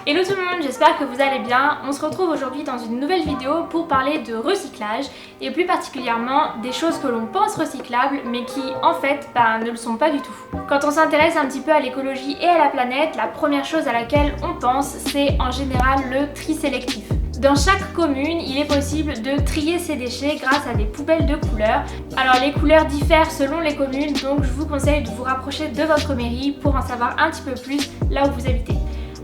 Hello tout le monde, j'espère que vous allez bien. On se retrouve aujourd'hui dans une nouvelle vidéo pour parler de recyclage et plus particulièrement des choses que l'on pense recyclables mais qui en fait ne le sont pas du tout. Quand on s'intéresse un petit peu à l'écologie et à la planète, la première chose à laquelle on pense c'est en général le tri sélectif. Dans chaque commune, il est possible de trier ses déchets grâce à des poubelles de couleurs. Alors les couleurs diffèrent selon les communes, donc je vous conseille de vous rapprocher de votre mairie pour en savoir un petit peu plus là où vous habitez.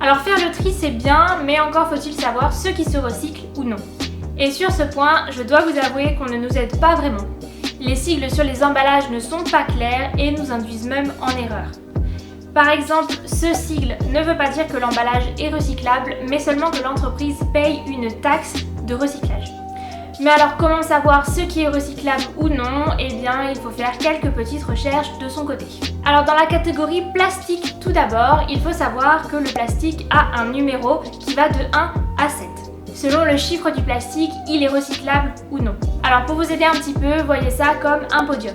Alors faire le tri c'est bien, mais encore faut-il savoir ce qui se recycle ou non. Et sur ce point, je dois vous avouer qu'on ne nous aide pas vraiment. Les sigles sur les emballages ne sont pas clairs et nous induisent même en erreur. Par exemple, ce sigle ne veut pas dire que l'emballage est recyclable, mais seulement que l'entreprise paye une taxe de recyclage. Mais alors comment savoir ce qui est recyclable ou non? Eh bien, il faut faire quelques petites recherches de son côté. Alors dans la catégorie plastique, tout d'abord, il faut savoir que le plastique a un numéro qui va de 1 à 7. Selon le chiffre du plastique, il est recyclable ou non. Alors pour vous aider un petit peu, voyez ça comme un podium.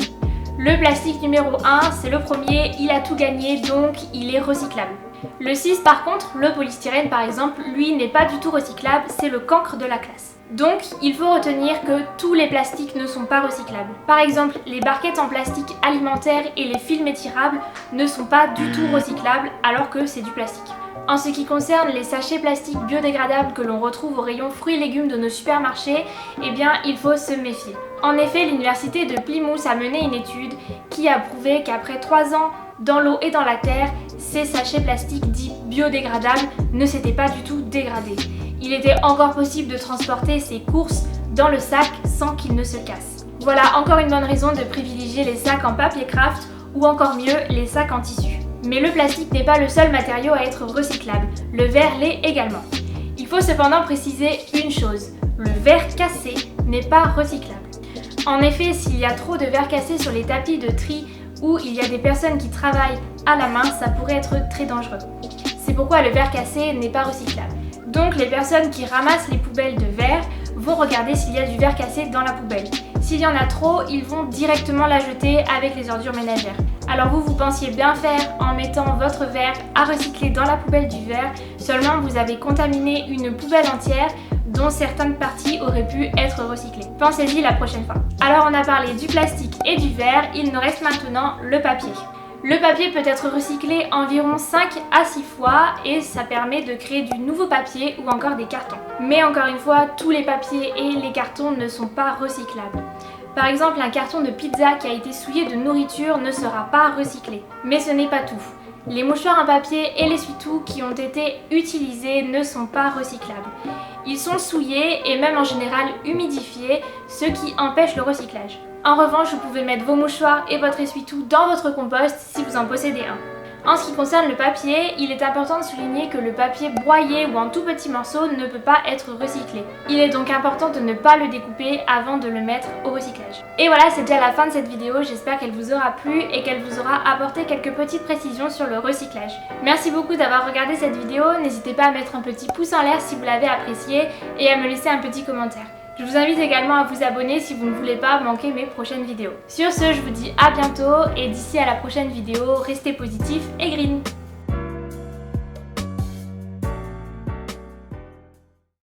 Le plastique numéro 1, c'est le premier, il a tout gagné, donc il est recyclable. Le 6 par contre, le polystyrène par exemple, lui n'est pas du tout recyclable, c'est le cancre de la classe. Donc, il faut retenir que tous les plastiques ne sont pas recyclables. Par exemple, les barquettes en plastique alimentaire et les films étirables ne sont pas du tout recyclables alors que c'est du plastique. En ce qui concerne les sachets plastiques biodégradables que l'on retrouve au rayon fruits et légumes de nos supermarchés, eh bien, il faut se méfier. En effet, l'université de Plymouth a mené une étude qui a prouvé qu'après 3 ans dans l'eau et dans la terre, ces sachets plastiques dits biodégradables ne s'étaient pas du tout dégradés. Il était encore possible de transporter ses courses dans le sac sans qu'il ne se casse. Voilà encore une bonne raison de privilégier les sacs en papier craft ou encore mieux les sacs en tissu. Mais le plastique n'est pas le seul matériau à être recyclable, le verre l'est également. Il faut cependant préciser une chose, le verre cassé n'est pas recyclable. En effet, s'il y a trop de verre cassé sur les tapis de tri ou il y a des personnes qui travaillent à la main, ça pourrait être très dangereux. C'est pourquoi le verre cassé n'est pas recyclable. Donc les personnes qui ramassent les poubelles de verre vont regarder s'il y a du verre cassé dans la poubelle. S'il y en a trop, ils vont directement la jeter avec les ordures ménagères. Alors vous pensiez bien faire en mettant votre verre à recycler dans la poubelle du verre, seulement vous avez contaminé une poubelle entière dont certaines parties auraient pu être recyclées. Pensez-y la prochaine fois. Alors on a parlé du plastique et du verre, il nous reste maintenant le papier. Le papier peut être recyclé environ 5 à 6 fois et ça permet de créer du nouveau papier ou encore des cartons. Mais encore une fois, tous les papiers et les cartons ne sont pas recyclables. Par exemple, un carton de pizza qui a été souillé de nourriture ne sera pas recyclé. Mais ce n'est pas tout. Les mouchoirs en papier et l'essuie-tout qui ont été utilisés ne sont pas recyclables. Ils sont souillés et même en général humidifiés, ce qui empêche le recyclage. En revanche, vous pouvez mettre vos mouchoirs et votre essuie-tout dans votre compost si vous en possédez un. En ce qui concerne le papier, il est important de souligner que le papier broyé ou en tout petits morceaux ne peut pas être recyclé. Il est donc important de ne pas le découper avant de le mettre au recyclage. Et voilà, c'est déjà la fin de cette vidéo, j'espère qu'elle vous aura plu et qu'elle vous aura apporté quelques petites précisions sur le recyclage. Merci beaucoup d'avoir regardé cette vidéo, n'hésitez pas à mettre un petit pouce en l'air si vous l'avez apprécié et à me laisser un petit commentaire. Je vous invite également à vous abonner si vous ne voulez pas manquer mes prochaines vidéos. Sur ce, je vous dis à bientôt et d'ici à la prochaine vidéo, restez positifs et green!